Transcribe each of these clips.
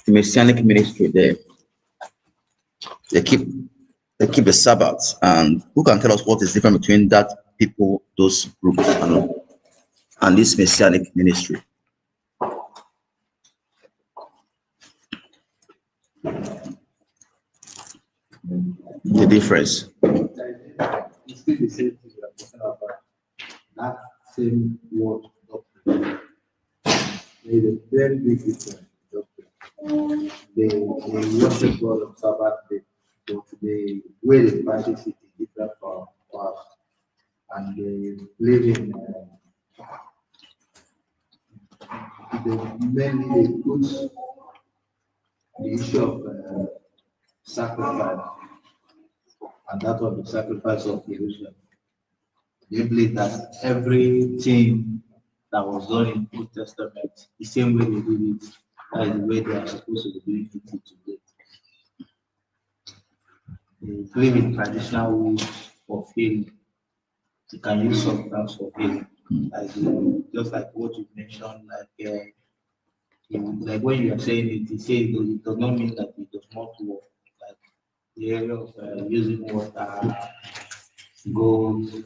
the Messianic ministry there. They keep the Sabbath, and who can tell us what is different between that people, those groups, and this Messianic ministry? The difference. It's still the same thing we are talking about. That same word doctrine. There is a very big difference in doctrine. They worship God on Sabbath day, but the way they practice it is different from us. And they live in mainly they put the issue of sacrifice, and that was the sacrifice of Jerusalem. They believe that everything that was done in the Old Testament, the same way they did it, that is the way they are supposed to be doing it today. They believe in traditional ways of healing. You can use substance for healing, like just like what you mentioned, like when you are saying it, you say it does not mean that it does not work. Like the area of using water, gold,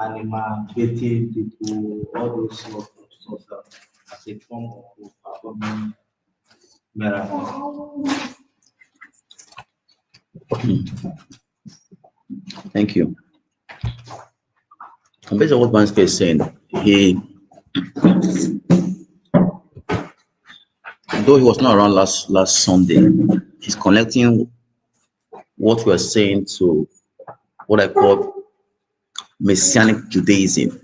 animal, getting people, all those sorts of stuff as a form of performing miracle. Thank you. And based on what Banske is saying, though he was not around last Sunday, he's connecting what we are saying to what I call Messianic Judaism.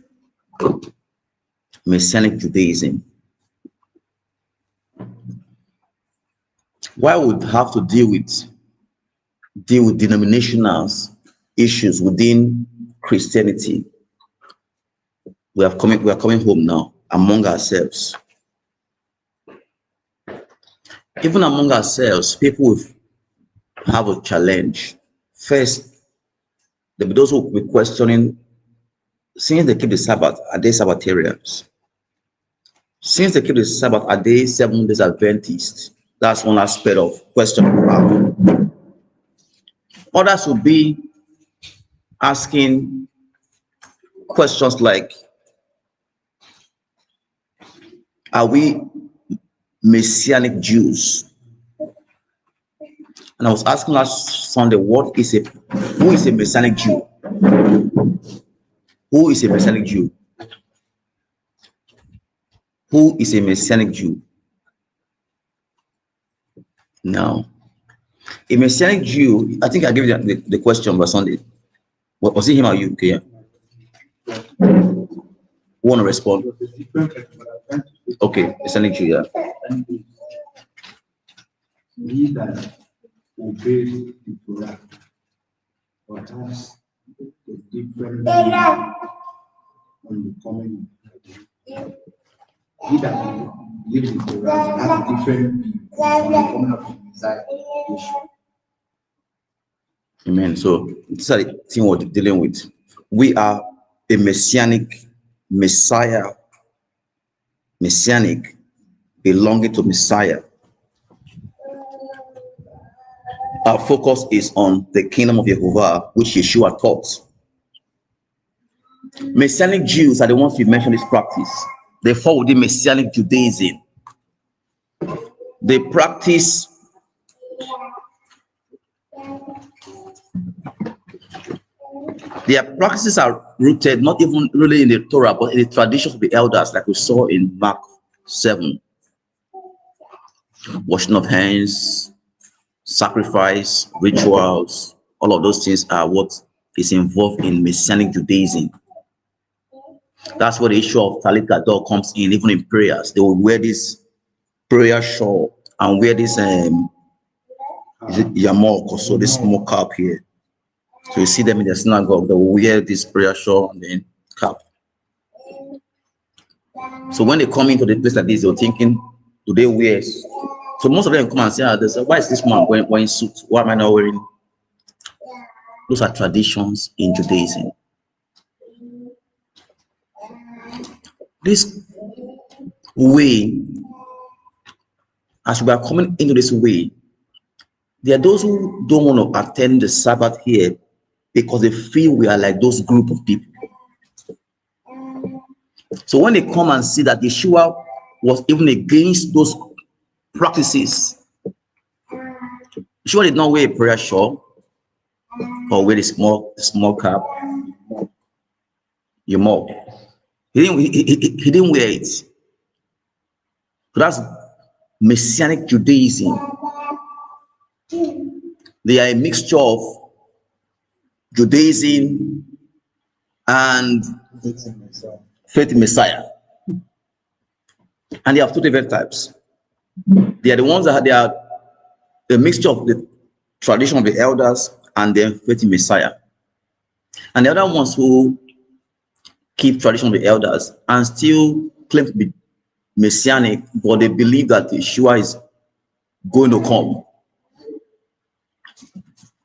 Messianic Judaism. Why would have to deal with denominational issues within Christianity? We are coming home now among ourselves. Even among ourselves, people will have a challenge. First, there will be those who will be questioning, since they keep the Sabbath, are they Sabbatarians? Since they keep the Sabbath, are they Seventh-day Adventists? That's one aspect of question. Others will be asking questions like, are we Messianic Jews? And I was asking last Sunday, who is a Messianic Jew? Who is a Messianic Jew? Who is a Messianic Jew? Now, a Messianic Jew, I think I gave you the question last Sunday. Was it him or you? Okay, yeah. Who want to respond? Okay, Messianic Jew, yeah. He that obeys the Torah, but has a different view on the coming. He that believes in Torah has a different view on the coming of the Messiah. Amen. So this is the thing we're dealing with. We are a Messianic belonging to Messiah. Our focus is on the kingdom of Jehovah, which Yeshua taught. Messianic Jews are the ones we mentioned this practice. They fall within Messianic Judaism. They practice their practices are rooted not even really in the Torah, but in the traditions of the elders, like we saw in Mark 7. Washing of hands, sacrifice, rituals, all of those things are what is involved in Messianic Judaism. That's where the issue of Talit Gadol comes in, even in prayers. They will wear this prayer shawl and wear this yarmulke, so this smoke cap here. So you see them in the synagogue, they will wear this prayer shawl and then cap. So when they come into the place like this, they're thinking, do they wear? So most of them come and say, they say, why is this man wearing suit? Why am I not wearing? Those are traditions in Judaism. This way as we are coming into this way, there are those who don't want to attend the Sabbath here because they feel we are like those group of people. So when they come and see that Yeshua was even against those practices, Yeshua did not wear a prayer shawl or wear a small cap. You mob. He didn't wear it. So that's Messianic Judaism. They are a mixture of Judaism and faith in Messiah. And they have two different types. They are the ones that they are a mixture of the tradition of the elders and then faith in Messiah. And the other ones who keep tradition of the elders and still claim to be Messianic, but they believe that Yeshua is going to come,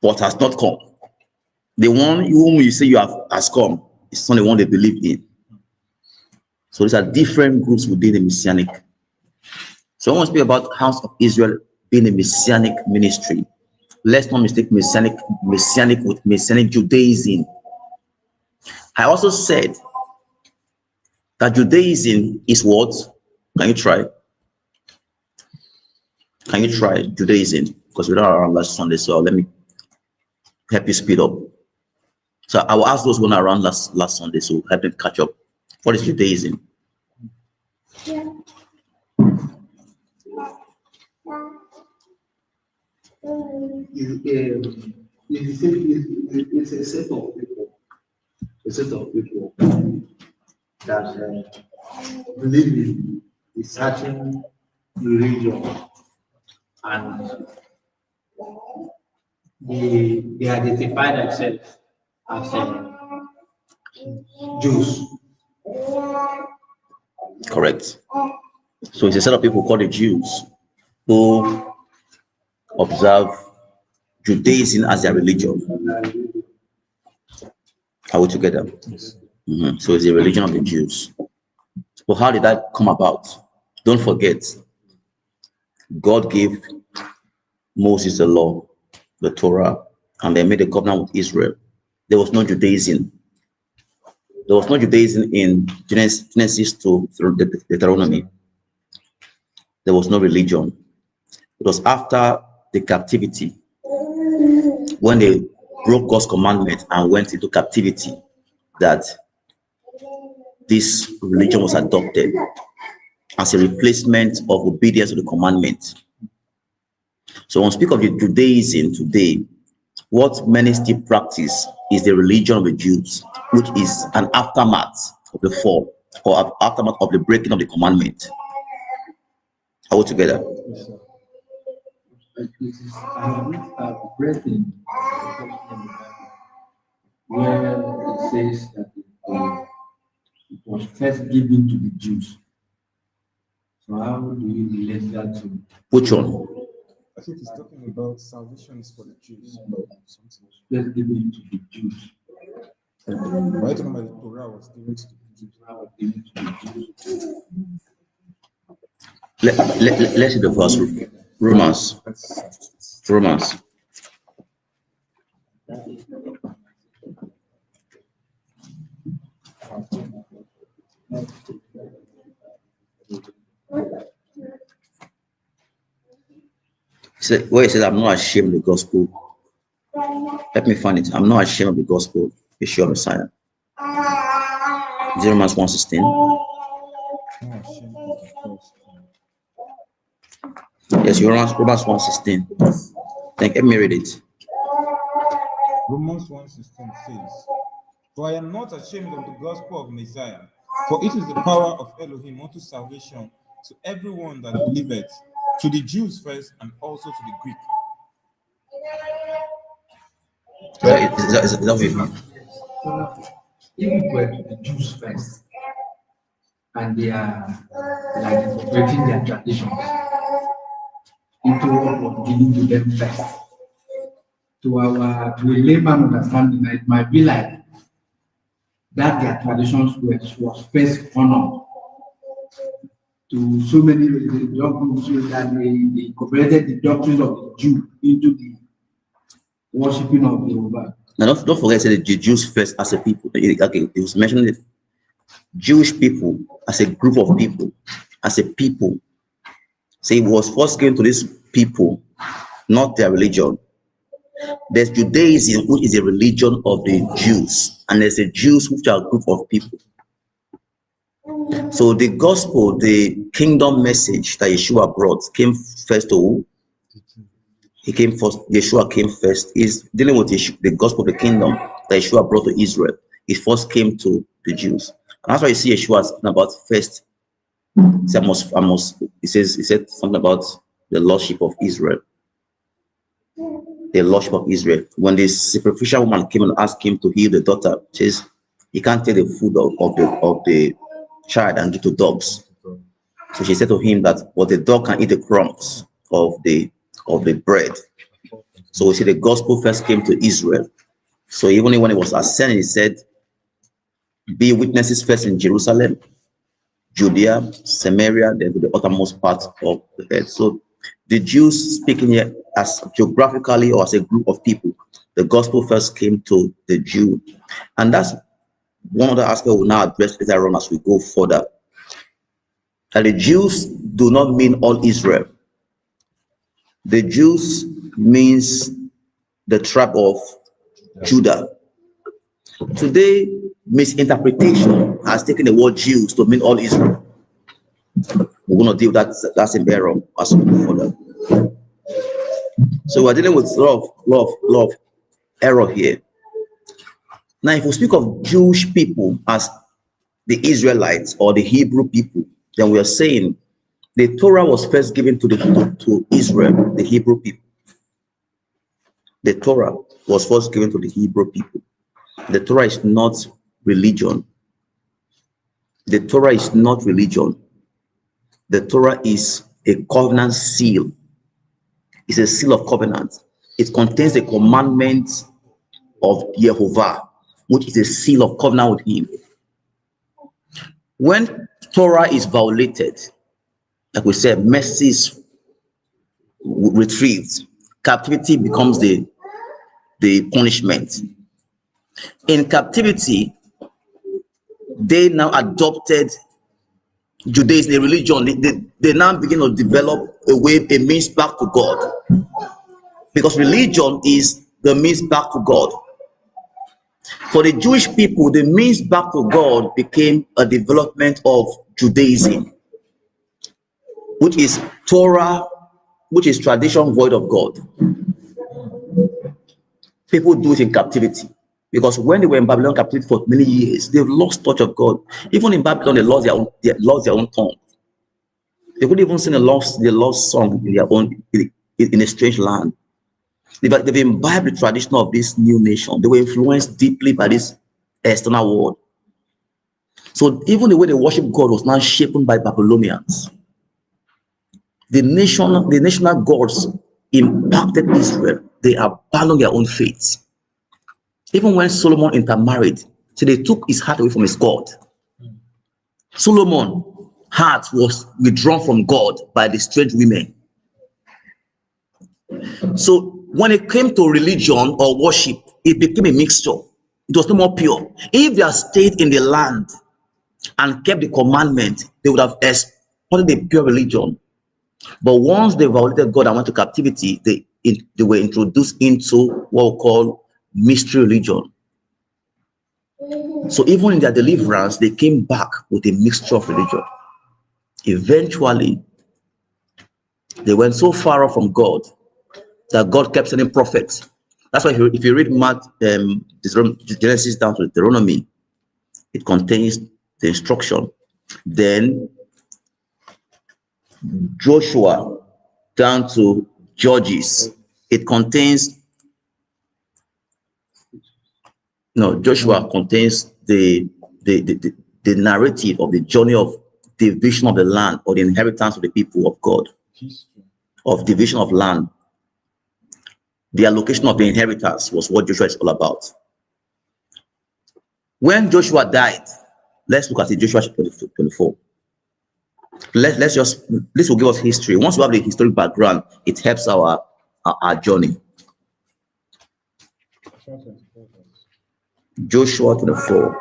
but has not come. The one whom you say you have has come is not the one they believe in. So these are different groups within the Messianic. So I want to speak about House of Israel being a Messianic ministry. Let's not mistake Messianic with Messianic Judaism. I also said that Judaism is what? Can you try? Can you try Judaism? Because we don't around last Sunday, so let me help you speed up. So I will ask those who were around last Sunday, so help them catch up. What is Judaism? It's a set of people that believe in a certain religion, and they identify themselves as Jews. Correct. So it's a set of people called the Jews who observe Judaism as their religion. Are we together? So it's the religion of the Jews. But how did that come about? Don't forget, God gave Moses the law, the Torah, and they made a covenant with Israel. There was no Judaism. There was no Judaism in Genesis to Deuteronomy. There was no religion. It was after the captivity, when they broke God's commandment and went into captivity, that this religion was adopted as a replacement of obedience to the commandment. So when we speak of the Judaism today, what many still practice is the religion of the Jews, which is an aftermath of the fall or aftermath of the breaking of the commandment. Are we together? Yes, sir. It is a breaking where it says that it was first given to the Jews. So how do you relate that to? Which one? I think he's talking about salvation is for the Jews. Something. First given to the Jews. Why talking about the Torah was given to the Jews? Torah was given to the Jews. Let's see the verse. Romans. Romans. Where it says, I'm not ashamed of the gospel. Let me find it. I'm not ashamed of the gospel. Yeshua Messiah. Is it Romans 1:16? Yes, Romans 1:16. Let me read it. Romans 1:16 says, "For I am not ashamed of the gospel of Messiah, for it is the power of Elohim unto salvation to everyone that believeth, to the Jews first and also to the Greek." Is that what you mean? So even were to the Jews first, and they are like incorporating their traditions into what was given to them first. To a layman understanding, it might be like that their traditions was first honored to so many religious groups so that they incorporated the doctrines of the Jew into the worshipping of Jehovah. Now, don't forget, say the Jews first as a people. Okay, it was mentioned it. Jewish people as a group of people, as a people. Say it was first given to these people, not their religion. There's Judaism, which is a religion of the Jews, and there's the Jews, which are a group of people. So the gospel, the kingdom message that Yeshua brought came first to who? He came first. Yeshua came first. Is dealing with the gospel of the kingdom that Yeshua brought to Israel. It first came to the Jews. And that's why you see Yeshua speaking about first. He said something about the lordship of Israel. The lordship of Israel. When the sacrificial woman came and asked him to heal the daughter, she says he can't take the food of the child and give to dogs. So she said to him that, well, the dog can eat the crumbs of the bread. So we see the gospel first came to Israel. So even when it was ascended, he said, be witnesses first in Jerusalem, Judea, Samaria, then to the uttermost part of the earth. So the Jews speaking here as geographically or as a group of people, the gospel first came to the Jew. And that's one of the aspects we'll now address later on as we go further. That the Jews do not mean all Israel. The Jews means the tribe of Judah. Today, misinterpretation has taken the word Jews to mean all Israel. We're going to deal with that's an error as we go further. So we're dealing with a lot of error here. Now, if we speak of Jewish people as the Israelites or the Hebrew people, then we are saying the Torah was first given to Israel, the Hebrew people. The Torah was first given to the Hebrew people. The Torah is not religion. The Torah is not religion. The Torah is a covenant seal. It's a seal of covenant. It contains the commandments of Jehovah, which is a seal of covenant with him. When Torah is violated, like we said, mercy is retrieved. Captivity becomes the punishment. In captivity, they now adopted Judaism, the religion. They now begin to develop a means back to God. Because religion is the means back to God. For the Jewish people, the means back to God became a development of Judaism, which is Torah, which is tradition void of God. People do it in captivity. Because when they were in Babylon captivity for many years, they've lost touch of God. Even in Babylon, they lost their own tongue. They couldn't even sing the lost song in their own in a strange land. They've imbibed the tradition of this new nation. They were influenced deeply by this external world. So even the way they worship God was now shaped by Babylonians. The national gods impacted Israel. They abandoned their own faith. Even when Solomon intermarried, so they took his heart away from his God. Solomon's heart was withdrawn from God by the strange women. So when it came to religion or worship, it became a mixture. It was no more pure. If they had stayed in the land and kept the commandment, they would have exported the pure religion. But once they violated God and went to captivity, they were introduced into what we call mystery religion. So even in their deliverance, they came back with a mixture of religion. Eventually, they went so far off from God that God kept sending prophets. That's why if you read Genesis down to Deuteronomy, it contains the instruction. Then Joshua down to Judges, it contains Joshua contains the narrative of the journey of division of the land or the inheritance of the people of God, of division of land. The allocation of the inheritance was what Joshua is all about. When Joshua died, let's look at it, Joshua chapter 24. Let's just, this will give us history. Once we have the historic background, it helps our journey. Joshua 24.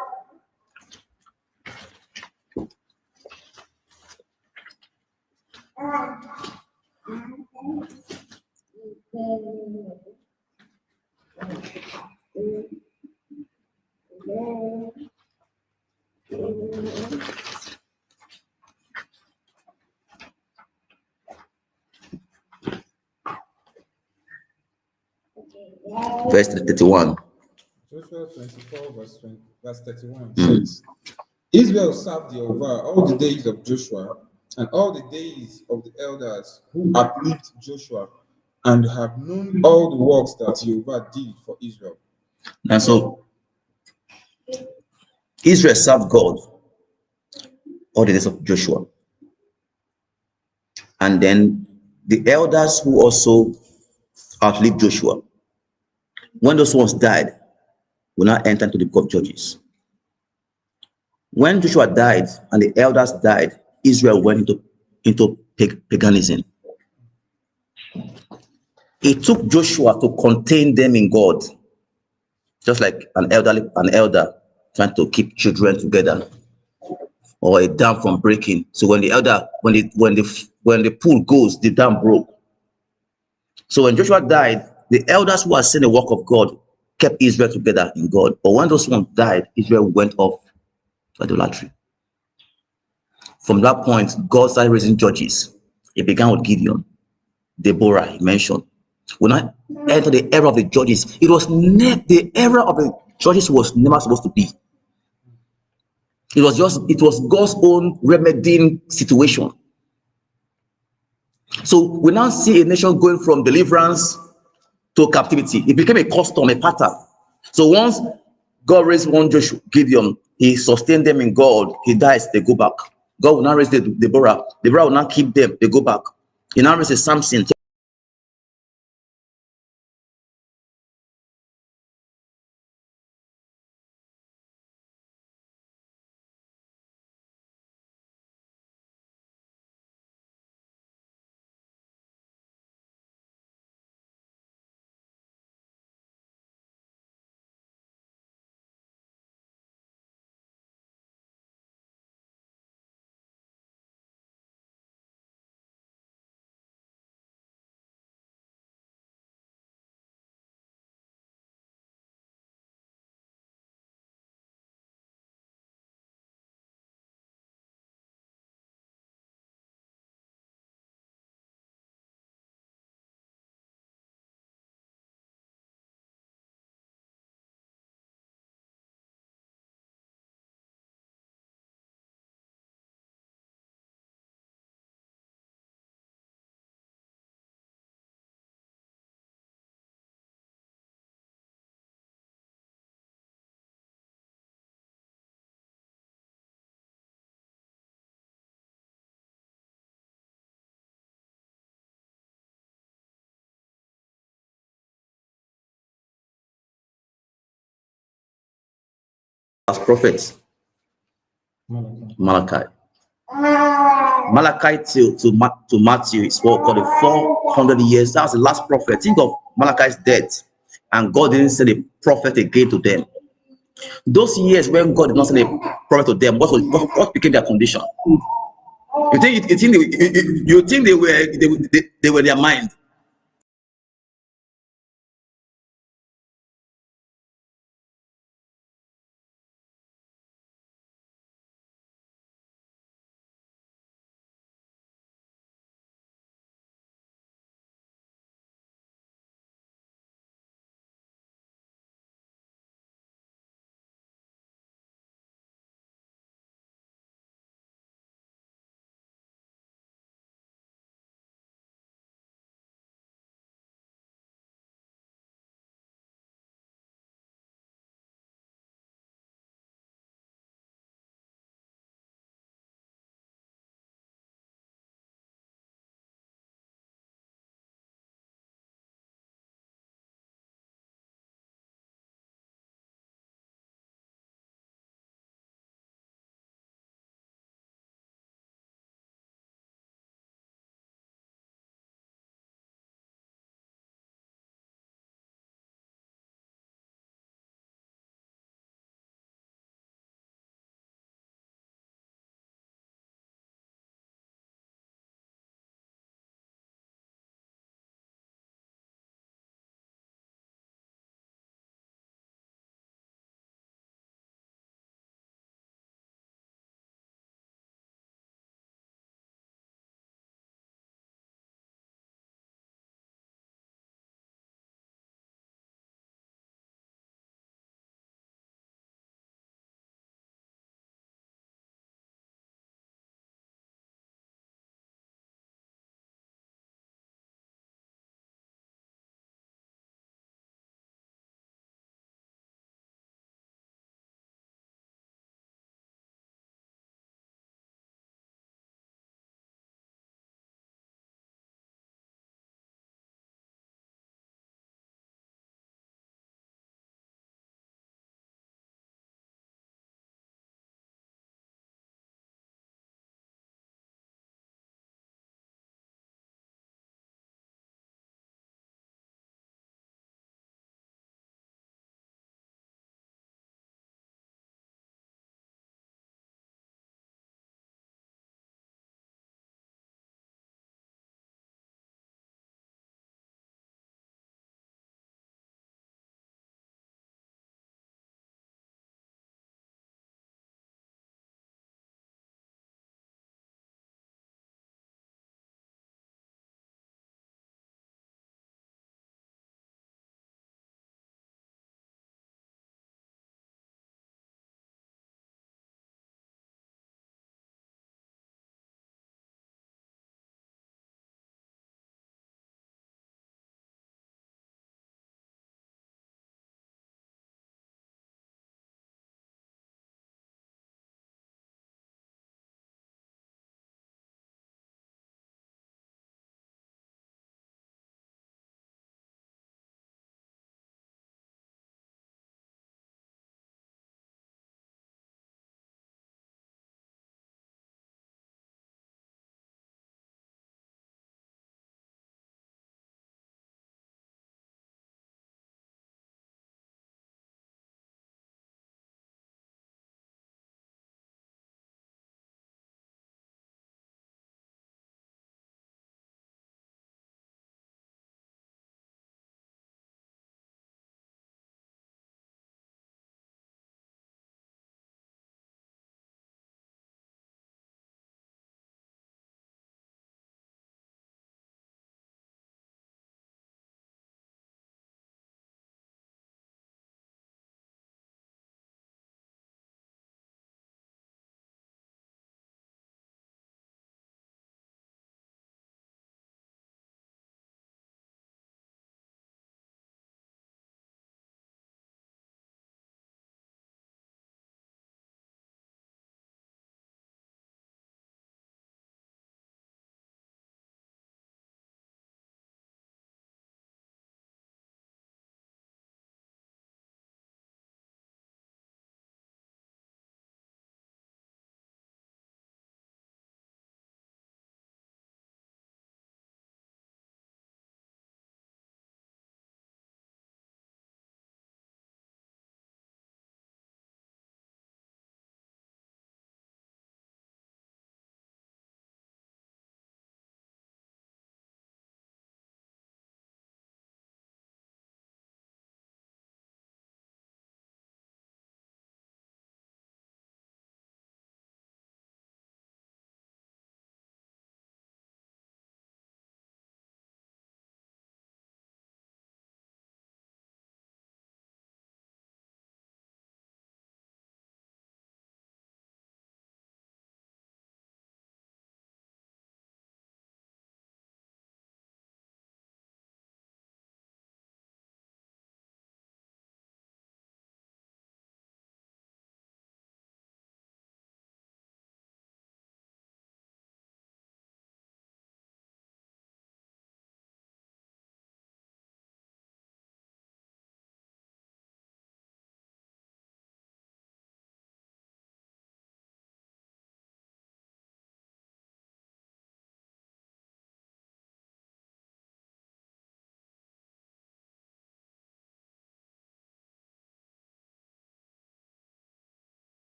Verse 31. Joshua 24, verse 31 says, Israel served Jehovah all the days of Joshua and all the days of the elders who uplifted Joshua and have known all the works that Jehovah did for Israel. And so Israel served God all the days of Joshua. And then the elders who also outlived Joshua, when those ones died, will not enter into the book of Judges. When Joshua died and the elders died, Israel went into paganism. It took Joshua to contain them in God, just like an elder trying to keep children together, or a dam from breaking. So when the pool goes, the dam broke. So when Joshua died, the elders who had seen the work of God kept Israel together in God. But when those ones died, Israel went off to idolatry. From that point, God started raising judges. It began with Gideon, Deborah, he mentioned. When I entered the era of the judges, the era of the judges was never supposed to be. It was God's own remedying situation. So we now see a nation going from deliverance to captivity. It became a custom, a pattern. So once God raised one Joshua, Gideon, he sustained them in God. He dies, they go back. God will now raise Deborah. Deborah will now keep them, they go back. He now raises Samson. As prophets, Malachi. Malachi to Matthew is what called the 400 years. That was the last prophet. Think of Malachi's death, and God didn't send a prophet again to them. Those years when God did not send a prophet to them, what became their condition? You think they were their mind?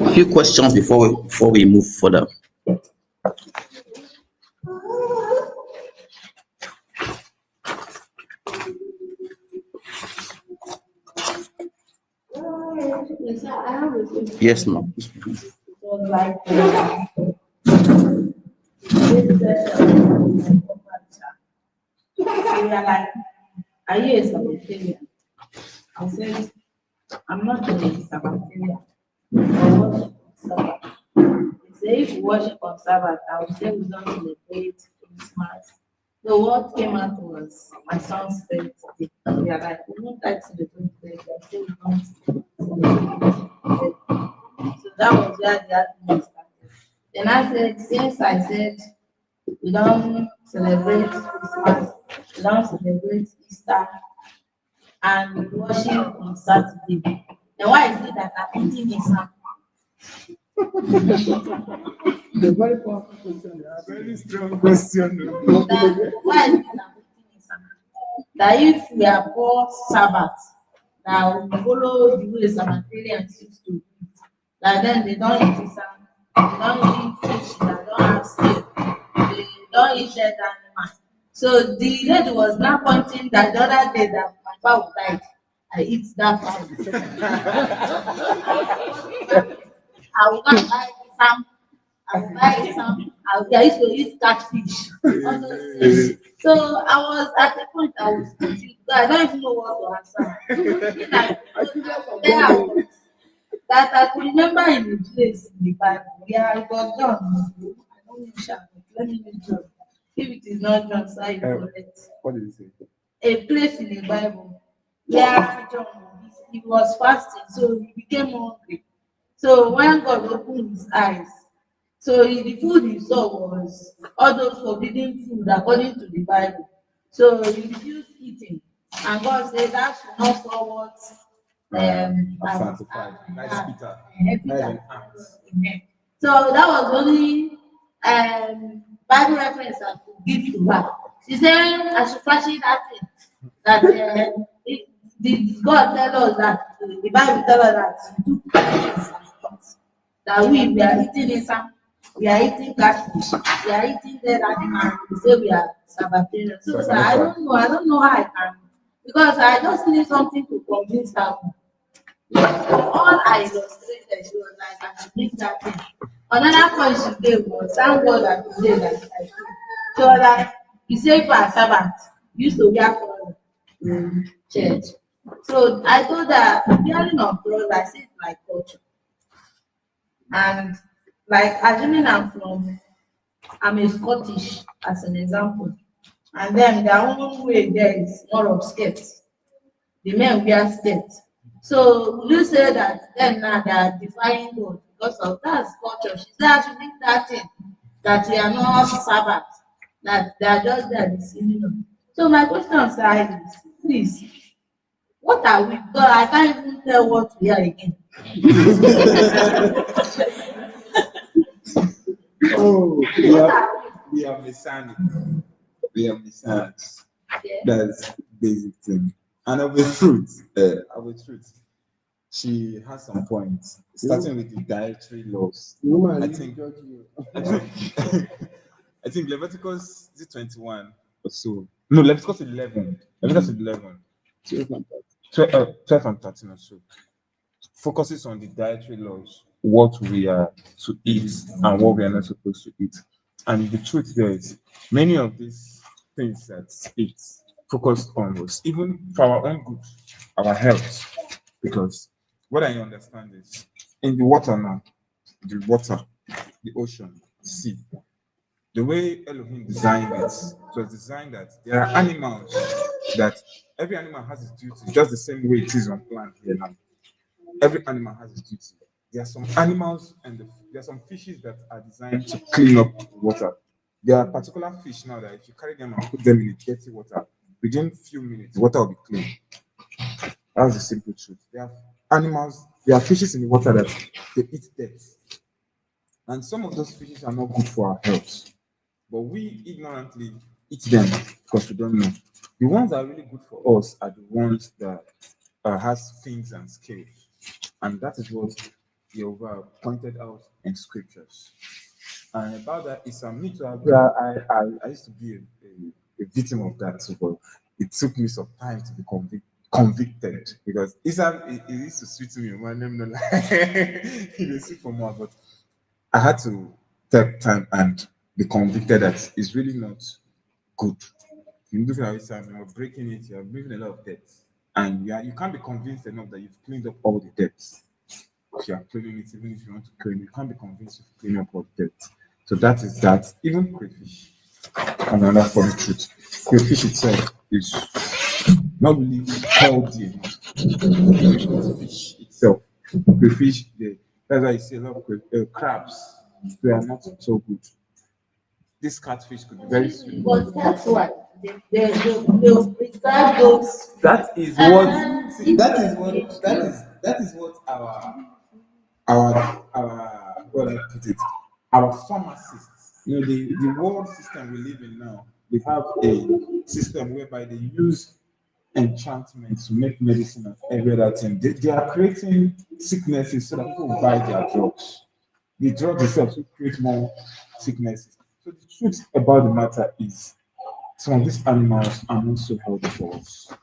A few questions before we move further. Yes, I have a question. Yes, ma'am. It was like this so we are like, are you a Sabbatarian? I said, I'm not a Sabbatarian. I worship on Sabbath. He said, if you worship on Sabbath, I would say we don't celebrate Christmas. So what came out was my son's birthday. We are like, we don't like celebrate birthday. I said, we don't celebrate birthday. So that was where the argument started. Then I said, since I said we don't celebrate Christmas, we don't celebrate Easter, and we worship on Saturday, then why is it that I'm eating a Sam? The very powerful question. Very strong question. Why is it that I'm eating a Sam? That if we are poor Sabbath, that we follow the way Sabbatarians used to eat, that then they don't eat Sam, they don't eat fish, they don't have steak, they don't eat dead animals. So the lady was now pointing that the other day that my father died, I eat that fowl. I will not buy some. I will buy some. I used to eat catfish. All those things. So I was at the point I was confused. I don't even know what to answer. Then I was, that I could remember in the place in the Bible. Yeah, it was John. I don't know, but let me read John. If it is not John, so I correct. What did you say? A place in the Bible where John he was fasting, so he became hungry. So when God opened his eyes, so the food he saw was all those forbidden food according to the Bible. So he refused eating, and God said that should not forward Sanctified. Nice Peter. Peter. So that was only Bible reference I could give to her. She said I should fashion that thing. That did God tell us that the Bible tell us that he took that we are eating inside, we are eating catfish, we are eating dead animals, we say we are Sabbatarian. So sir, I don't know how I can because I just need something to convince her. All I illustrated, she was like, I should make that thing. Another point she gave was, thank God that today that I did. So like, you say for a Sabbath, you used to wear clothes in church. So I told her, wearing of clothes, I see it's my culture. And like, assuming I'm a Scottish, as an example. And then their own way there is more of skirts. The men wear skirts. So would you say that then now they are defying God because of that culture? She said I should make that thing that we are not Sabbath, that they are just there deceiving them. So my question sir is, please, what are we? God, I can't even tell what we are again. Oh, What are we have mechanic. We have mechanic. we? Yeah. That's basic thing. And of the truth, she has some points, starting with the dietary laws. Woman, I you think- judge you. I think, I think Leviticus is it 21 or so. No, Leviticus 11. Leviticus 11. 12 and 13 or so. Focuses on the dietary laws, what we are to eat and what we are not supposed to eat. And the truth there is, many of these things that it's focused on was even for our own good, our health. Because what I understand is in the water now, the ocean, the sea, the way Elohim designed it, it was designed that there are animals that every animal has its duty, just the same way it is on plant here now. Every animal has its duty. There are some animals and there are some fishes that are designed to clean up water. There are particular fish now that if you carry them and put them in a dirty water, within few minutes, the water will be clean. That's the simple truth. There are animals, there are fishes in the water that they eat dirt. And some of those fishes are not good for our health. but we ignorantly eat them because we don't know. The ones that are really good for us are the ones that has fins and scales, and that is what Jehovah pointed out in scriptures. And about that is me to agree. I used to be a victim of that too, but it took me some time to be convicted because it used to sweet me. My name no lie. It is sweet for more, but I had to take time and be convicted that it's really not good. You look at it, you're breaking it, you're bringing a lot of debts, and you can't be convinced enough that you've cleaned up all the debts. If you are cleaning it, even if you want to clean, you can't be convinced you've cleaned up all the debts. So that is that. Even crayfish, another funny truth. Crayfish itself is not really healthy enough. The fish itself, crayfish, that's why you see a lot of crabs. They are not so good. This catfish could be very sweet. But that's why they'll prescribe those. That is what. See, that is what our what I put it, our pharmacists. The world system we live in now. They have a system whereby they use enchantment to make medicine and every other thing. They are creating sicknesses so that people will buy their drugs. The drugs themselves will create more sicknesses. So the truth about the matter is some of these animals are not so healthy for us.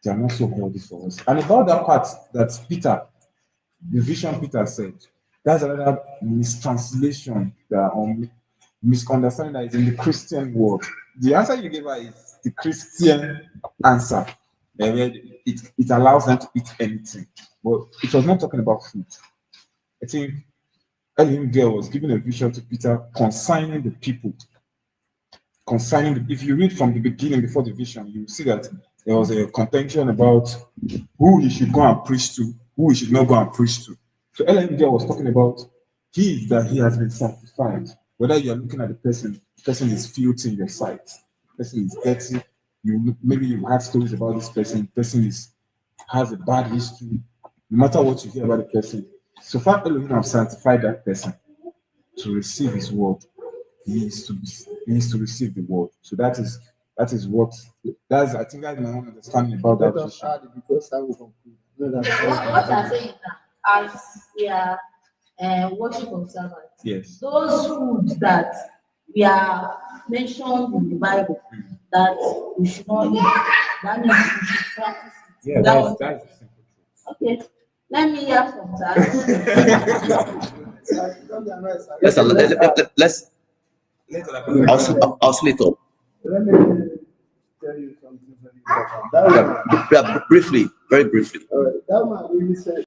They are not so healthy for us. And about that part that Peter, the vision Peter said, that's another mistranslation that or misunderstanding that is in the Christian world. The answer you gave her is the Christian answer. Where it allows them to eat anything. But it was not talking about food. I think Elohim girl was giving a vision to Peter concerning the people. If you read from the beginning before the vision, you see that there was a contention about who he should go and preach to, who he should not go and preach to. So Elohim girl was talking about he that he has been sanctified. Whether you are looking at the person is filthy in your sight, the person is dirty. Maybe you have stories about this person. The person has a bad history. No matter what you hear about the person, so far Elohim have sanctified that person to receive his word. He needs to receive the word. So that is what that's I think that's my own understanding about that Let us vision. add it because I will conclude. No, What you're saying now, as we are worship observant, Yes. those foods that we are mentioned in the Bible that we should not eat, that means we should practice it. Yeah, That that's was that's the simple truth. okay. Let me hear from that. Let's I'll split up. Let me tell you something very important. That woman, Briefly, very briefly. that man really said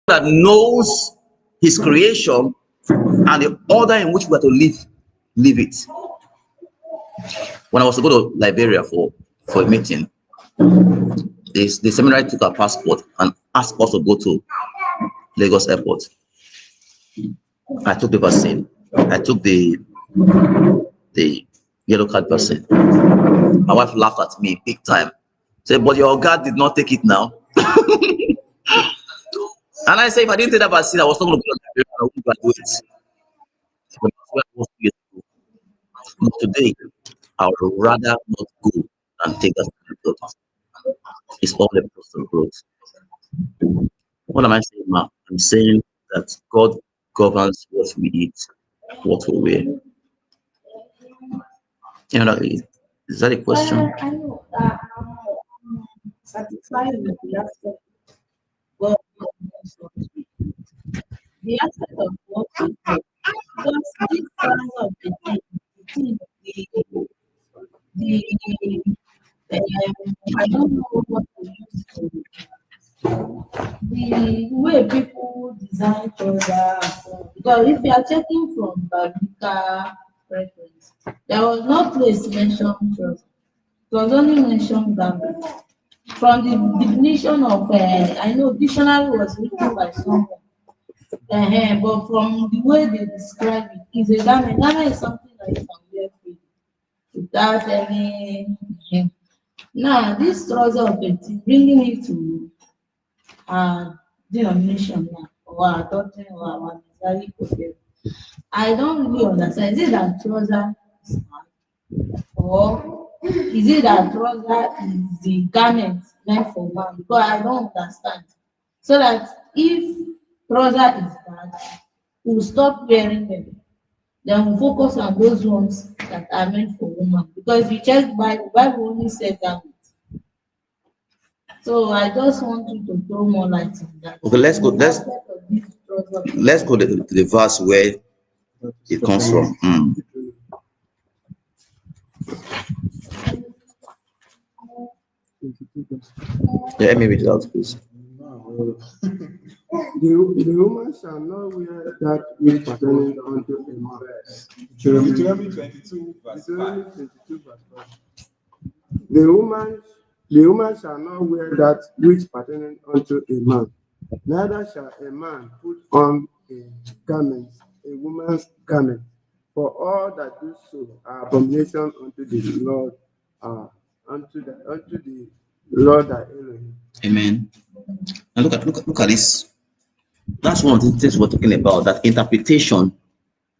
that knows his creation and the order in which we are to live it. When I was to go to Liberia for a meeting, the seminary took our passport and asked us to go to Lagos Airport. I took the vaccine. I took the yellow card vaccine. My wife laughed at me big time. Said, "But your God did not take it now." And I said, "If I didn't take that vaccine, I was not going to go to Liberia. I wouldn't graduate." But that's where I was 2 years ago. But today, I would rather not go and take that certificate. It's all a personal growth. What am I saying, ma? I'm saying that God governs what we eat, what we wear. You know, is that a question? I know that I'm satisfied with the aspect God wants us to be. The aspect of what we do. Because this kind of the thing, I don't know what to use to the way people design products. Because if you are checking from biblical reference, there was no place mentioned trust. It was only mentioned garment. From the definition of, I know dictionary was written by someone, but from the way they describe it, it's a garment. Garment is something that you can wear freely without any. Now, this trouser of it, bringing it to our denomination now, or our doctrine, or our Messianic profession, I don't really understand. Is it that trouser is bad, or is it that trouser is the garment meant for man? Because I don't understand. So that if trouser is bad, we'll stop wearing them. Then we'll focus on those ones that are meant for woman. Because if you check Bible, Bible only said garment. So I just want you to throw more light on that. Okay, let's go. The aspect of this trouser. Let's go to the verse where it comes from. Yeah, let me read it out, please. The woman shall not wear that which pertaineth unto a man. Deuteronomy 22, verse 5. Deuteronomy 22, verse 5. The woman shall not wear that which pertaineth unto a man, neither shall a man put on a garment, a woman's garment, for all that do so are abomination unto the Lord, unto the Lord thy Elohim. Amen. And look at this. That's one of the things we're talking about. That interpretation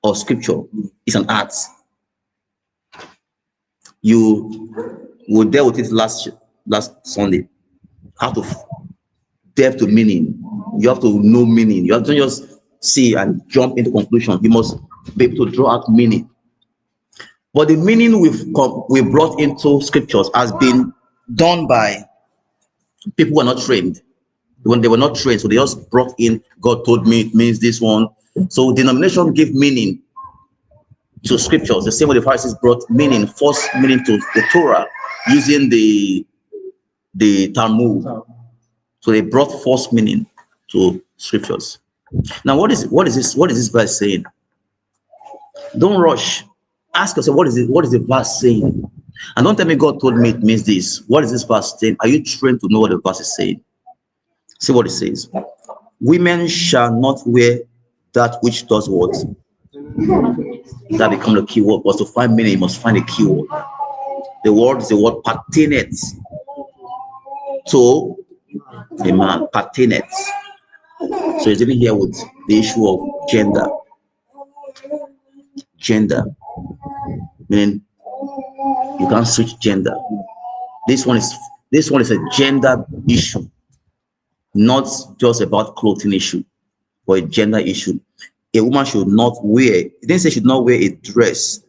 of scripture is an art. You will deal with it last Sunday. How to delve to meaning. You have to know meaning. You have to just see and jump into conclusion. You must be able to draw out meaning. But the meaning we brought into scriptures has been done by people who are not trained. When they were not trained, so they just brought in, God told me it means this one. So denomination give meaning to scriptures the same way the Pharisees brought meaning, false meaning to the Torah using the Talmud. So they brought false meaning to scriptures. Now, what is this verse saying? Don't rush. Ask yourself, what is it? What is the verse saying? And don't tell me God told me it means this. What is this verse saying? Are you trained to know what the verse is saying? See what it says. Women shall not wear that which does what? That become the key word. Was to find meaning, you must find a key word. The word is the word pertaineth to a man. Pertaineth. So it's even here with the issue of gender. Gender. Meaning you can't switch gender. This one is a gender issue, not just about clothing issue, but a gender issue. A woman should not wear, it didn't say should not wear a dress,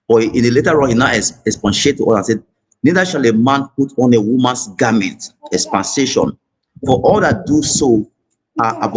but in the later on, he now expatiated to us and said, neither shall a man put on a woman's garment, expansion, for all that do so are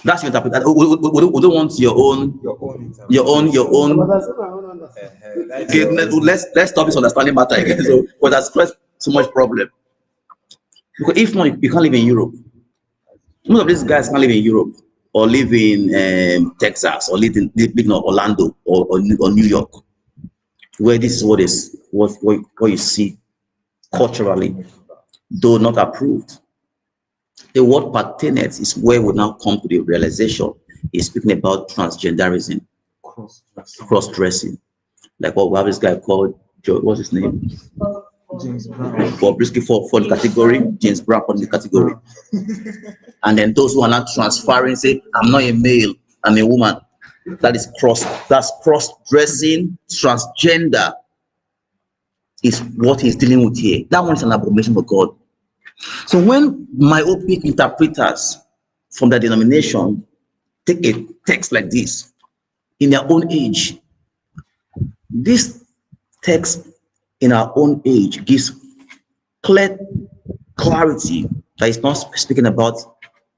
That's your interpretation. We don't want your own, Your own your own. But that's my own understanding. That's Okay, let's stop this understanding matter again. So, but that's caused so much problem. Because if not, you can't live in Europe. Most of these guys can't live in Europe or live in Texas or live in Orlando or New York, where this is what you see culturally, though not approved. The word pertinence is where we now come to the realization is speaking about transgenderism, cross-dressing. Like what we have this guy called Joe, what's his name? James Brown. Bobrisky for the category, James Brown for the category. And then those who are not transferring say, I'm not a male, I'm a woman. That's cross-dressing, transgender is what he's dealing with here. That one is an abomination for God. So when myopic interpreters from the denomination take a text like this in their own age, this text in our own age gives clear clarity that it's not speaking about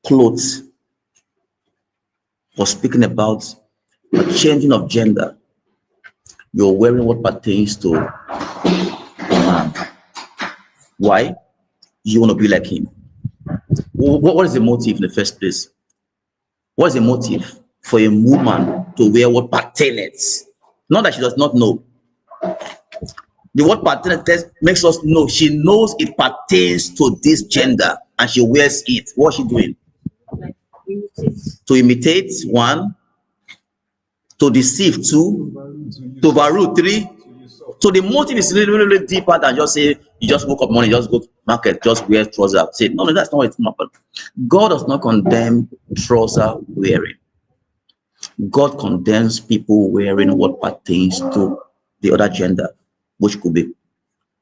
clothes or speaking about a changing of gender. You're wearing what pertains to a man. Why? You want to be like him. What is the motive in the first place? What is the motive for a woman to wear what pertains? Not that she does not know. The word pertains makes us know. She knows it pertains to this gender and she wears it. What's she doing? To imitate, one. To deceive, two. To overrule, three. So the motive is really, really deeper than just say you just woke up morning, just go to market, just wear trousers. Say no, that's not what it's about. God does not condemn trouser wearing. God condemns people wearing what pertains to the other gender, which could mean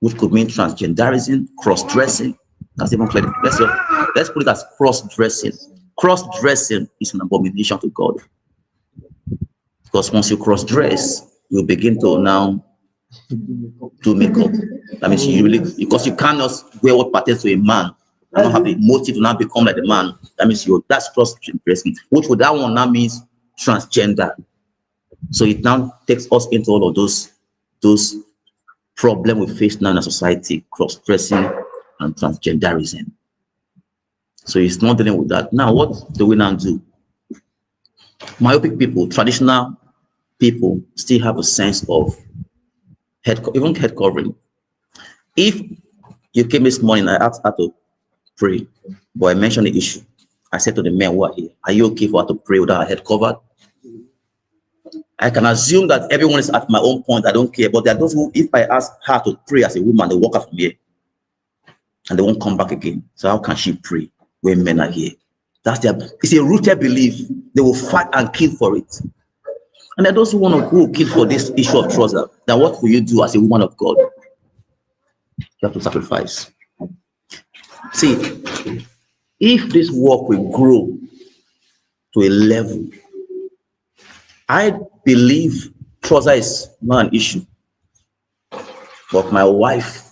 transgenderism, cross-dressing. That's even clear. Let's put it as cross-dressing. Cross-dressing is an abomination to God. Because once you cross-dress, you begin to now do makeup. That means you really, because you cannot wear what pertains to a man and not have the motive to now become like the man. That means that's cross-dressing, which would that one now means transgender. So it now takes us into all of those problems we face now in our society, cross-dressing and transgenderism. So it's not dealing with that. Now, what do we now do? Myopic people, traditional people, still have a sense of even head covering. If you came this morning, I asked her to pray, but I mentioned the issue. I said to the men who are here, are you okay for her to pray without her head covered? I can assume that everyone is at my own point. I don't care. But there are those who, if I ask her to pray as a woman, they walk out from here and they won't come back again. So how can she pray when men are here? It's a rooted belief. They will fight and kill for it. And there are those who want to go kill for this issue of trouser. Then what will you do as a woman of God? You have to sacrifice. See, if this work will grow to a level, I believe trouser is not an issue. But my wife,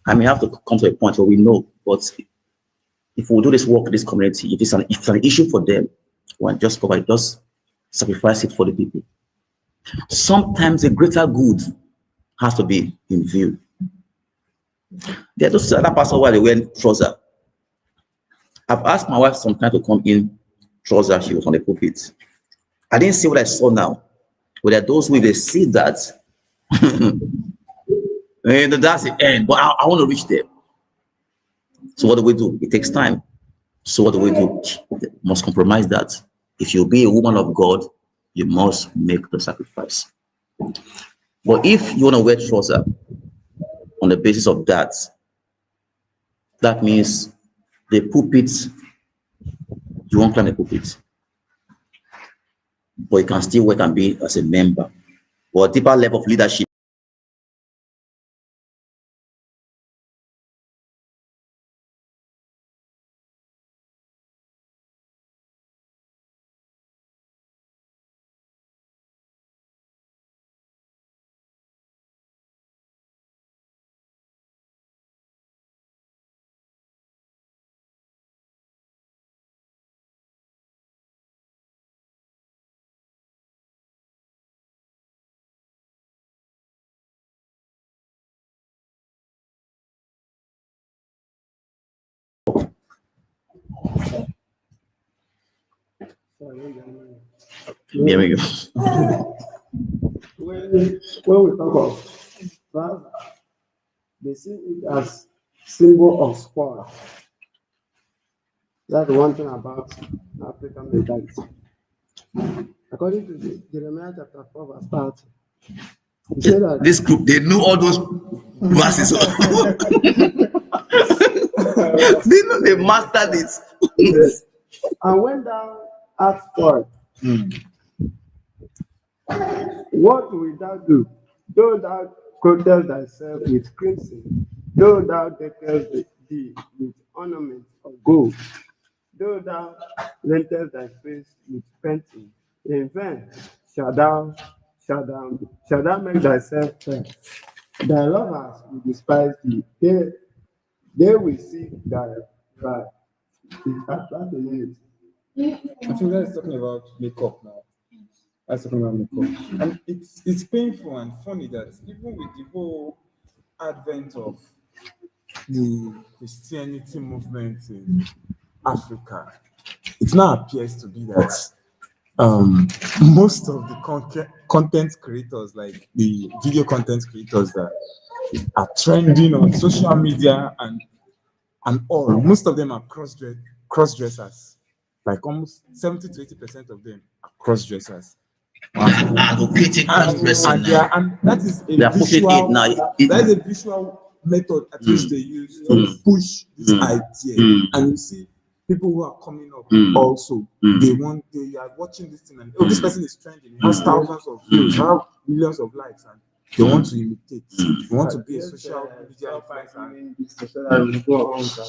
I may have to come to a point where we know, but if we do this work in this community, if it's an issue for them, well, just cover it, just sacrifice it for the people. Sometimes a greater good has to be in view. There are those other pastors where they wear trouser. I've asked my wife sometime to come in trouser. She was on the pulpit. I didn't see what I saw now. But there are those who, if they see that, and that's the end. But I want to reach there. So what do we do? It takes time. So what do we do? We must compromise that. If you be a woman of God, you must make the sacrifice. But if you want to wear trouser on the basis of that, that means the pulpit, you won't climb the pulpit. But you can still work and be as a member. Or a deeper level of leadership. Sorry, I don't know. Here we go. When we talk of trouser, they see it as symbol of spoil. That's one thing about African mentality. According to Jeremiah chapter 4, verse 30, he said that This group, they knew all those verses. They know they mastered he it. says, and when thou art spoiled, what wilt thou do? Though thou clothe thyself with crimson, though thou deckest thee with ornaments of gold, though thou rentest thy face with painting, in vain shall thou make thyself fair. Thy lovers will despise thee. They will seek thy right. That's the minute. I think that's talking about makeup now. That's talking about makeup. And it's painful and funny that even with the whole advent of the Christianity movement in Africa, it now appears to be that most of the content creators, like the video content creators that are trending on social media and all, most of them are cross dressers. Like almost 70 to 80% of them are cross dressers. Advocating cross dressing And now. that is a They are pushing it now. that is a visual method at which they use to push this idea. And you see people who are coming up also, they are watching this thing and this person is trending, he has thousands of views, have millions of likes, and they want to imitate, they want to be a social media influencer. This social will go on. Sir.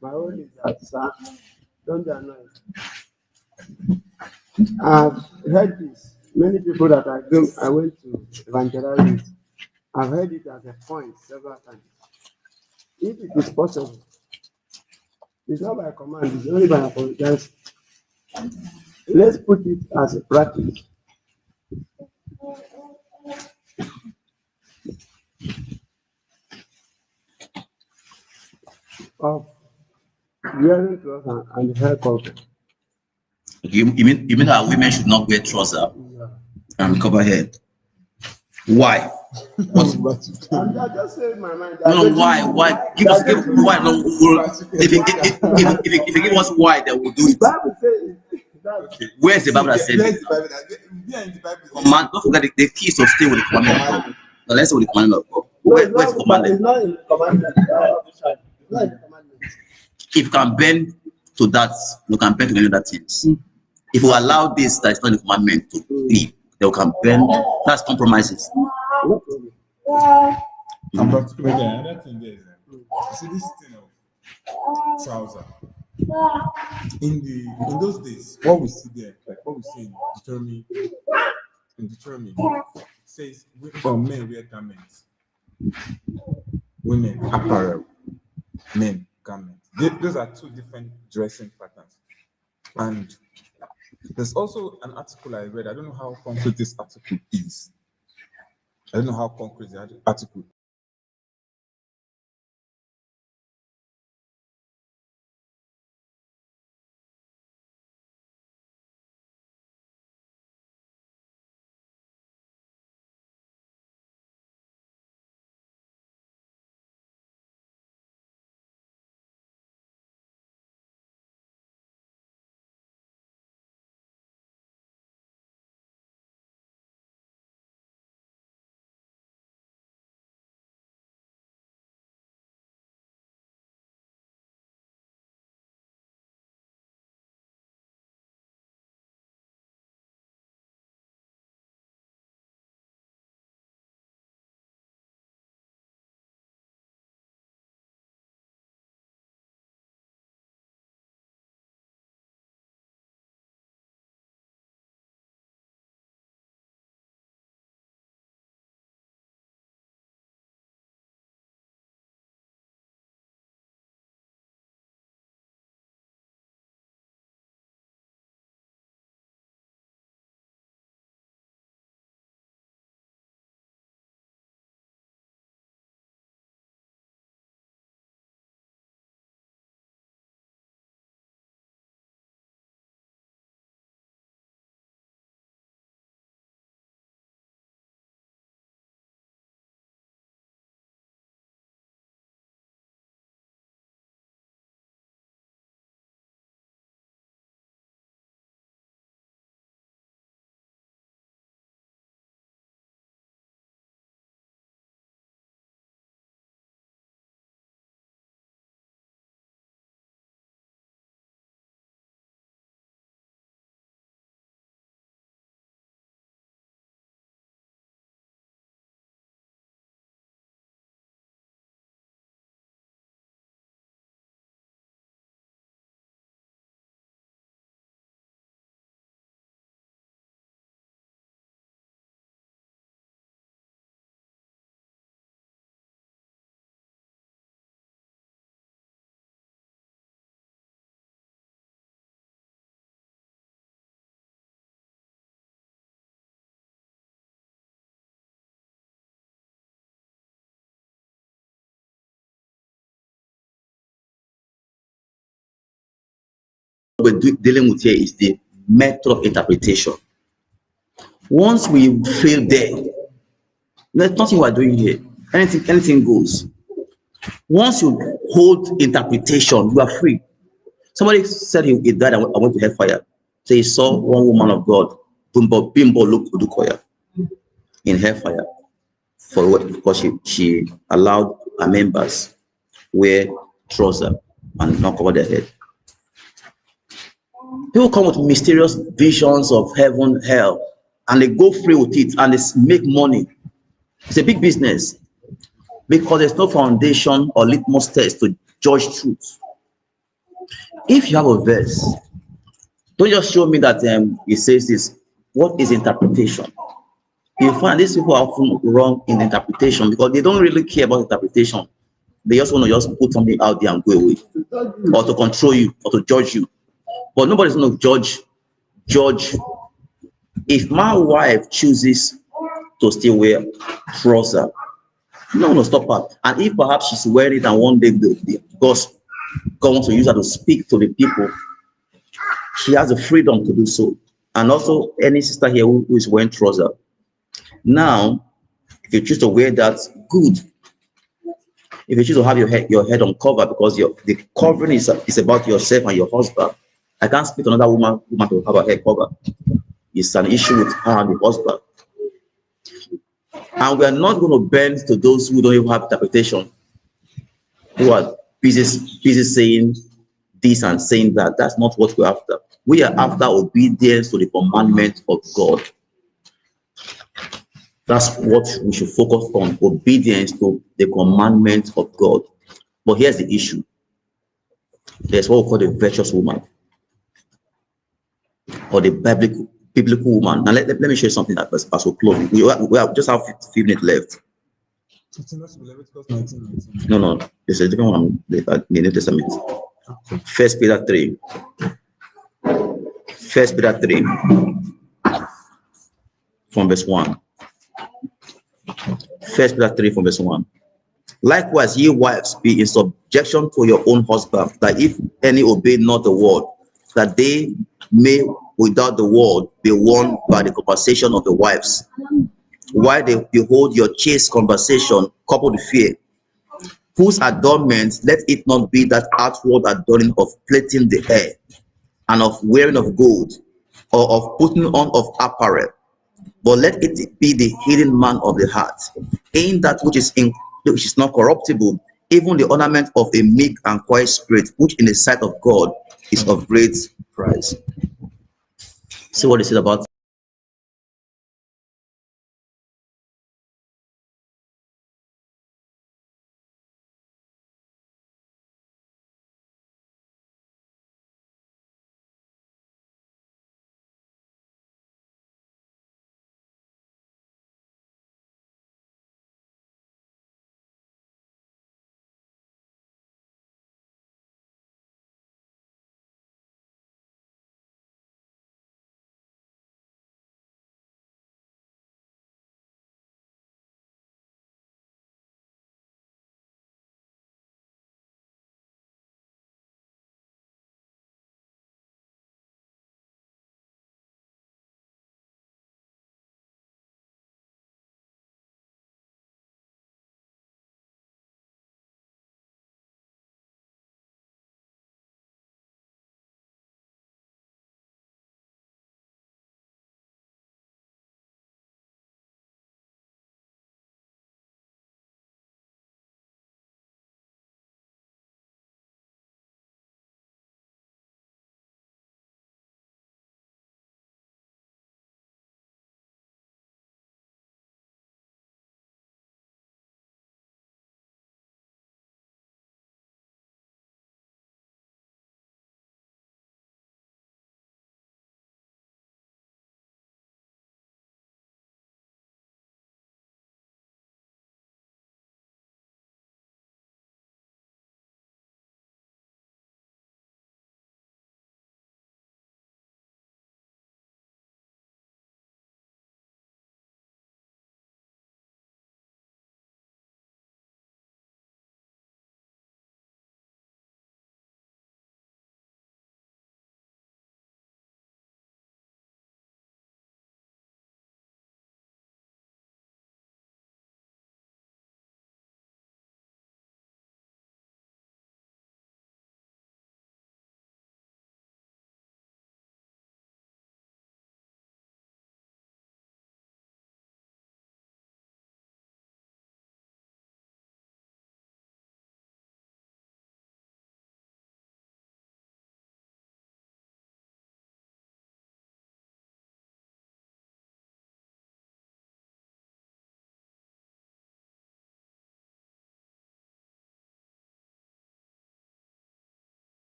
My own is that, sir, don't be annoyed. I've heard this. Many people that I went to evangelize with, I've heard it as a point several times. If it is possible, it's not by command, it's only by apologize. Let's put it as a practice of wearing trousers and hair cover. You mean that women should not wear trouser Yeah. and cover head? Why? What? I just said my mind. No, why? Why? Give why? No, if you give us why, then we'll do The it. Bible says that Okay. Where's the Bible that said Where's it? the Bible? We are in the Bible. Man, don't forget the key is to stay with the commandment of God. Now let's say with the commandment of God. no, Where's the commandment? it's not in the commandment. It's not in the commandment. If you can bend to that, you can bend to any other things. If you allow this that is not in the commandment to be, they can bend. That's compromises. No problem. But wait, another thing there is, you see this thing of trouser. In those days, what we see there, like what we see in Deuteronomy, it says men wear garments, women apparel, men garments. Those are two different dressing patterns. And there's also an article I read. I don't know how concrete this article is. I don't know how concrete the article dealing with here is the method of interpretation. Once we fail there, there's nothing we are doing here. Anything goes. Once you hold interpretation, you are free. Somebody said he died and went to hellfire. So he saw one woman of God, Bimbo look Odukoya, in hellfire for what? Because she allowed her members wear trousers and not cover their head. People come with mysterious visions of heaven, hell, and they go free with it and they make money. It's a big business because there's no foundation or litmus test to judge truth. If you have a verse, don't just show me that it says this. What is interpretation? You find these people are often wrong in interpretation because they don't really care about interpretation. They just want to just put something out there and go away, or to control you, or to judge you. But nobody's going to judge. If my wife chooses to still wear trouser, no one will stop her. And if perhaps she's wearing it and one day God wants to use her to speak to the people, she has the freedom to do so. And also any sister here who is wearing trouser. Now, if you choose to wear that, good. If you choose to have your head uncovered because the covering is about yourself and your husband, I can't speak to another woman to have her head covered. It's an issue with her and the husband. And we are not going to bend to those who don't even have interpretation, who are busy saying this and saying that. That's not what we're after. We are after obedience to the commandment of God. That's what we should focus on, obedience to the commandment of God. But here's the issue. There's what we call the virtuous woman or the biblical woman. Now, let me show you something that as we close. We have just have 15 minutes left. Leviticus 19:19. No. There's a different one in the New Testament. First Peter 3. First Peter 3 from verse 1. First Peter 3 from verse 1. Likewise, ye wives, be in subjection to your own husband, that if any obey not the word, that they may without the word be won by the conversation of the wives, while they behold your chaste conversation coupled with fear, whose adornment let it not be that outward adorning of plaiting the hair, and of wearing of gold, or of putting on of apparel, but let it be the hidden man of the heart, in that which is not corruptible, even the ornament of a meek and quiet spirit, which in the sight of God is of great price. See what he said about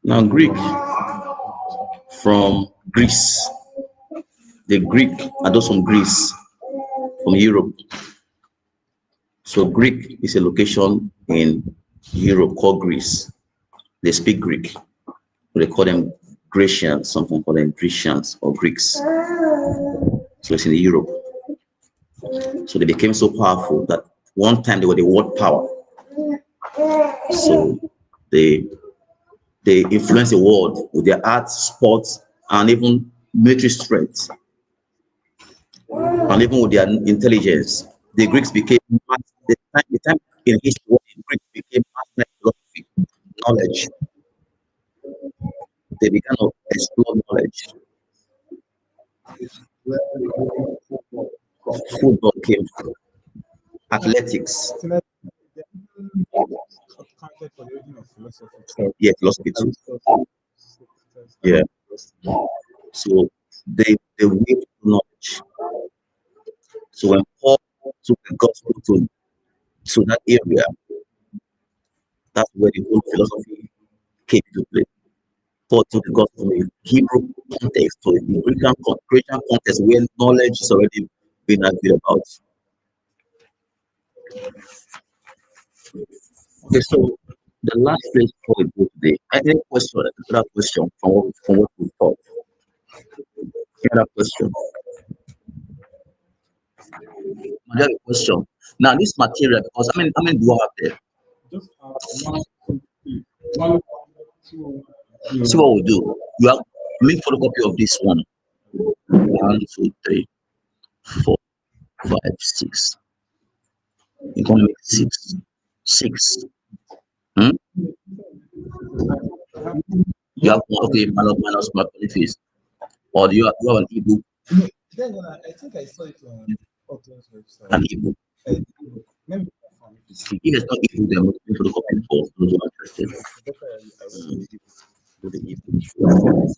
Now, Greek from Greece. The Greek are those from Greece, from Europe. So Greek is a location in Europe called Greece. They speak Greek. They call them Grecians, something call them Grecians or Greeks. So it's in Europe. So they became so powerful that one time they were the world power. So they influenced the world with their arts, sports, and even military strength, and even with their intelligence. The Greeks became the time in history when the Greeks became master in philosophy, knowledge. They began to explore knowledge. Where the football from. Football came from athletics, So that they accounted for the origin of philosophy. yeah, philosophy too. Socrates Yeah. and So they wave knowledge. So when Paul took the gospel to that area, that's where the whole philosophy came to play. Paul took the gospel in Hebrew context, so the Grecian context where knowledge is already been argued about. Okay, so the last place before we go today, any question, another question from what we thought. Another question. Another question. Now this material, because how many do I have there? just one, two, three. One, two, three. See what we do. You have make photocopy of this one. 1, 2, 3, 4, 5, 6. You're gonna make 6. 6. Hmm? You have one, okay, minus my benefits. Or do you have an ebook? Then I think I saw it on Auckland's website. An ebook. Maybe If it's not ebook, then we'll photocopy for those who are interested. I will Do the ebook.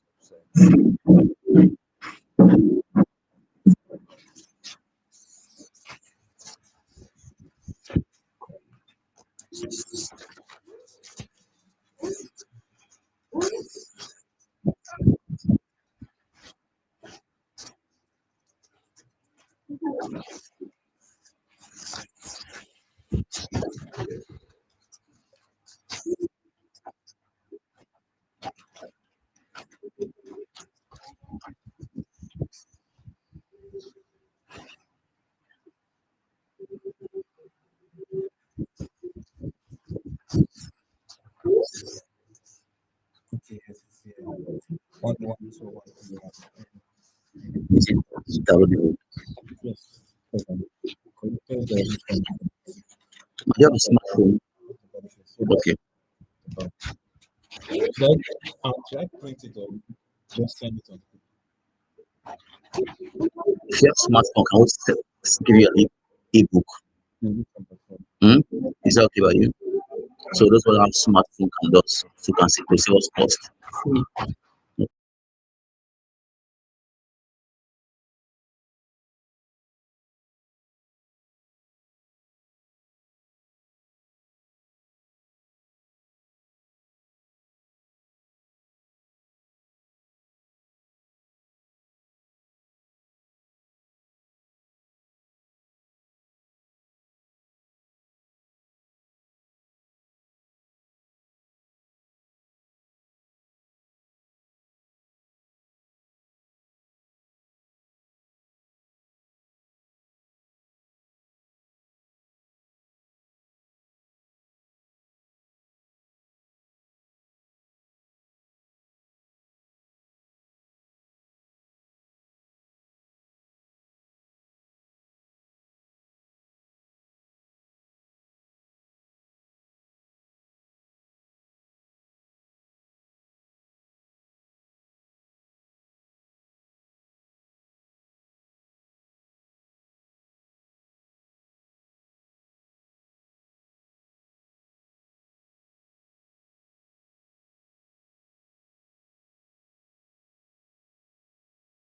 okay, yes, it's here. 1, 1, 2, 1, 2, 1. Is it downloadable? Yes. Okay. Collected the Do you have a smartphone? Okay. should I print it or just send it on? If you have smartphone, can we give you an ebook? Maybe from the phone. Is that okay by you? So those who have smartphone can just so can see to see what's cost.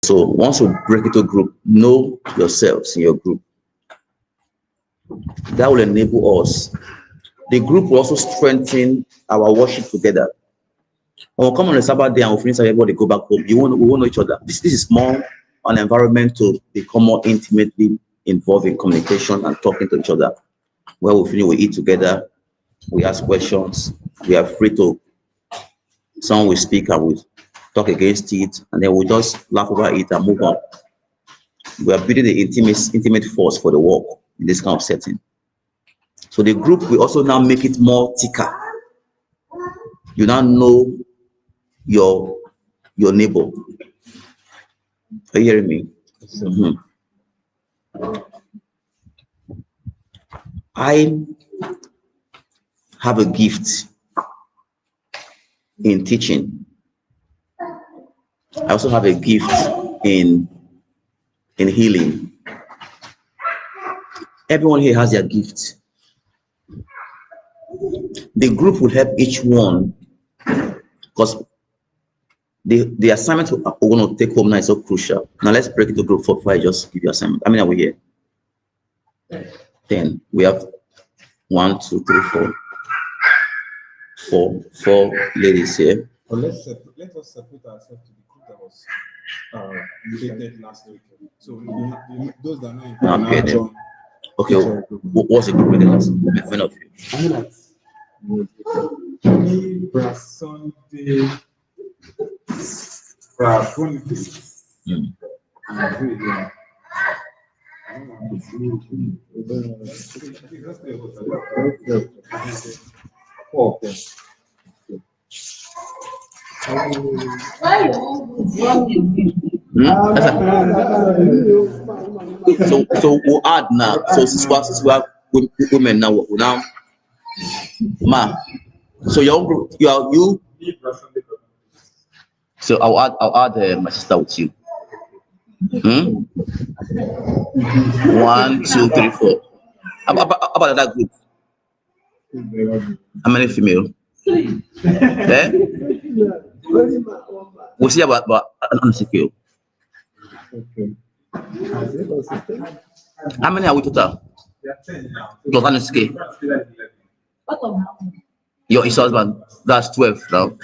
So once you break into group, know yourselves in your group. That will enable us. The group will also strengthen our worship together. When we come on a Sabbath day and we finish, everybody go back home. We won't know each other. This is more an environment to become more intimately involved in communication and talking to each other. Where we finish, we eat together, we ask questions, we are free to, someone will speak and we talk against it, and then we just laugh over it and move on. We are building the intimate force for the work in this kind of setting. So the group will also now make it more thicker. You now know your neighbor. Are you hearing me? Mhm. I have a gift in teaching. I also have a gift in healing. Everyone here has their gift. The group will help each one because the assignment we're going to take home now is so crucial. Now let's break it to group 4 before I just give you assignment. How many are we here? 10. We have 1, 2, 3, 4 ladies here. But let us separate ourselves to the group that was created last week. So those that know Not now good. join. Okay, what's the group with us? Many of you. Sunday, Boniface. Four of them. Why you won't go So we'll add now. So since we have women now, we'll now ma. So your own group, you. So I'll add my sister with you. 1, 2, 3, 4. How about that group? How many female? 3. Eh? We'll see about unsecure. How many are we total? Plus unsecure. What of now? Your husband. That's 12 now.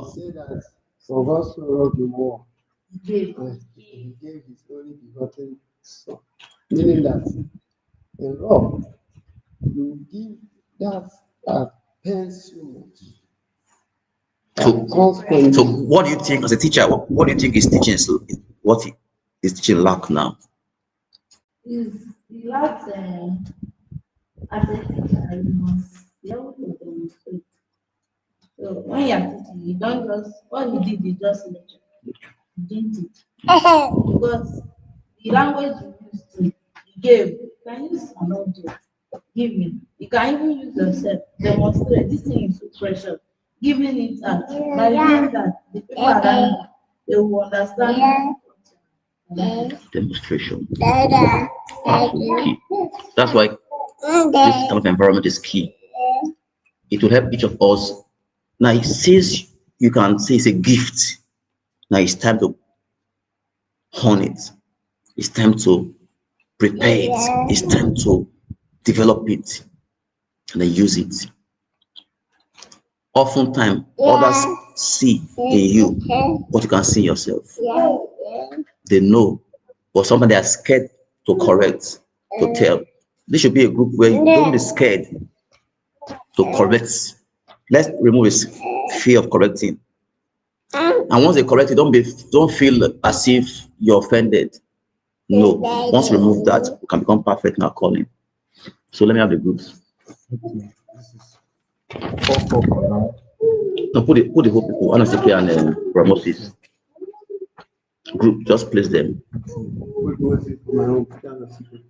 said that for God so loved the world, Give. he gave his only begotten son. Meaning that in love, you give that pains so much. So, That consequently, so what do you think as a teacher? What do you think is teaching? What is teaching lack now? Is lacks as a teacher, you must be able to demonstrate. So when you are teaching, you don't just what you did, you just lecture. You didn't teach. Because the language you use to you gave, you can use an audio, give me. You can even use yourself, demonstrate this thing is so precious, giving it out. By doing that, the people around you, they will understand. Demonstration. Key. That's why this kind of environment is key. It will help each of us. Now, it says you can say it's a gift. Now it's time to hone it. It's time to prepare it. It's time to develop it and then use it. Oftentimes, others see in you what you can see in yourself. They know, but somebody are scared to correct, to tell. This should be a group where you don't be scared to correct. Let's remove this fear of correcting. And once they correct you, don't feel as if you're offended. No. Once you remove that, you can become perfect in our calling. So let me have the groups. Okay, this is 4 for now. Now put the whole people, honestly, and Moses group. Just place them. what was it? My own kind of secret.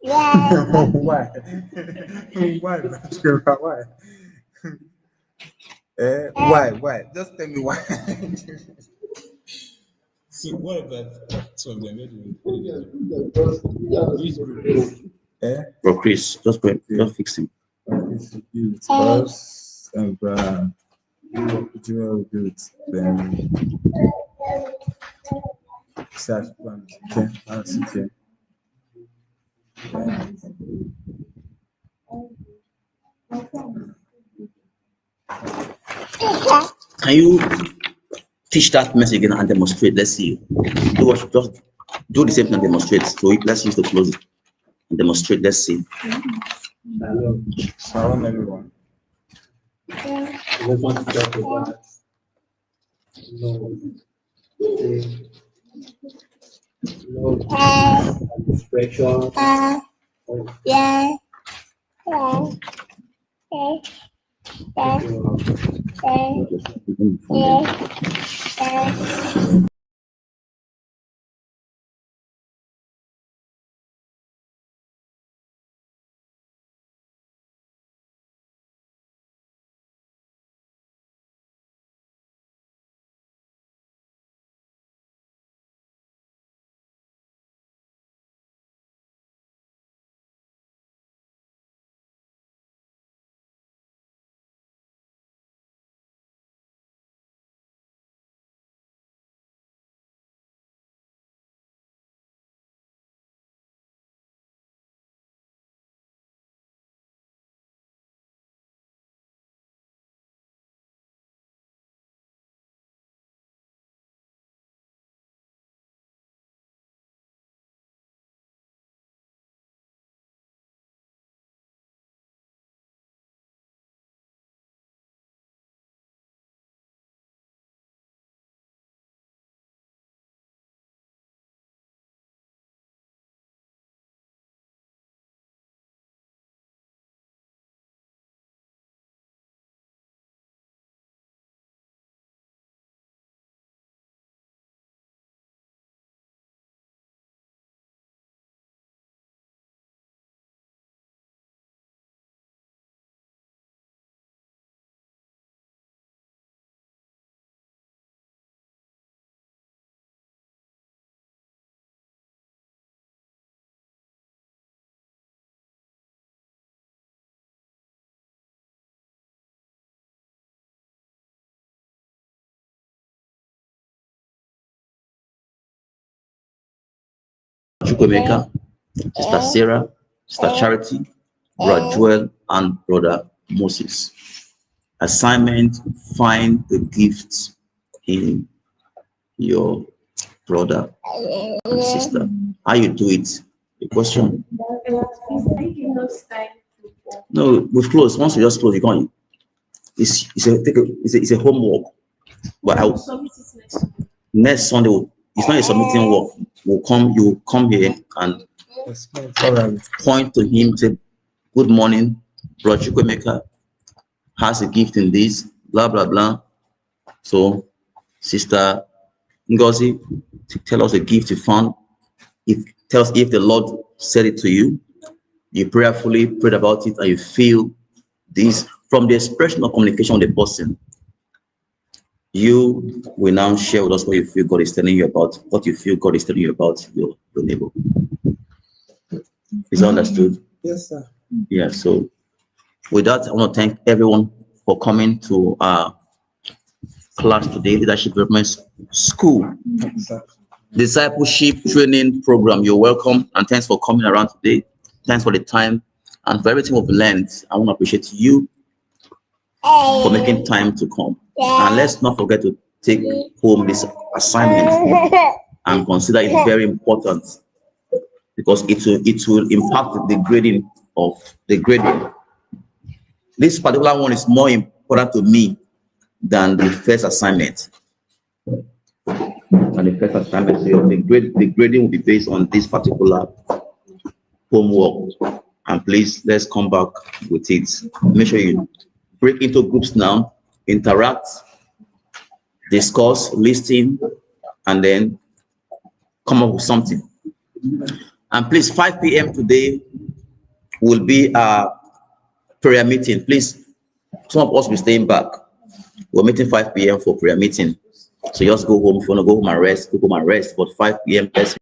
Why? Why? Why? Why? Just tell me why. See, what about two of them? Where do you Which group? Bro, Chris, just fix him. It's with us and Joel good. Then search plan. Okay, I'll see here. Can you teach that message again and demonstrate? Let's see. Just do the same thing and demonstrate. So let's use the close it and demonstrate. Let's see. Shalom, everyone. I just want to talk about love, love, and expression of Chukwemeka, Sister Sarah, Sister Charity, Brother Joel, and Brother Moses. Assignment, find the gifts in your brother and sister. How you do it? The question. No, we've closed. Once you just close, you can't. It's a homework. But next Sunday, it's not a submitting work. You will come here and point to him, say, good morning, Brother Chukwemeka has a gift in this, blah, blah, blah. So, Sister Ngozi, tell us a gift you found. Tell us if the Lord said it to you. You prayerfully prayed about it and you feel this from the expression of communication of the person. You will now share with us what you feel God is telling you about, what you feel God is telling you about your neighbor. Is that understood? Yes, sir. Yeah, so with that, I want to thank everyone for coming to our class today, Leadership Development School, Discipleship Training Program. You're welcome, and thanks for coming around today. Thanks for the time and for everything we've learned. I want to appreciate you for making time to come. And let's not forget to take home this assignment and consider it very important, because it will impact the grading of the grading. This particular one is more important to me than the first assignment. So the grading will be based on this particular homework. And please, let's come back with it. Make sure you break into groups now, interact, discuss, listen, and then come up with something. And please, 5 p.m. today will be a prayer meeting. Please, some of us will be staying back. We're meeting 5 p.m. for prayer meeting. So just go home. If you want to go home and rest, go home and rest. But 5 p.m. let's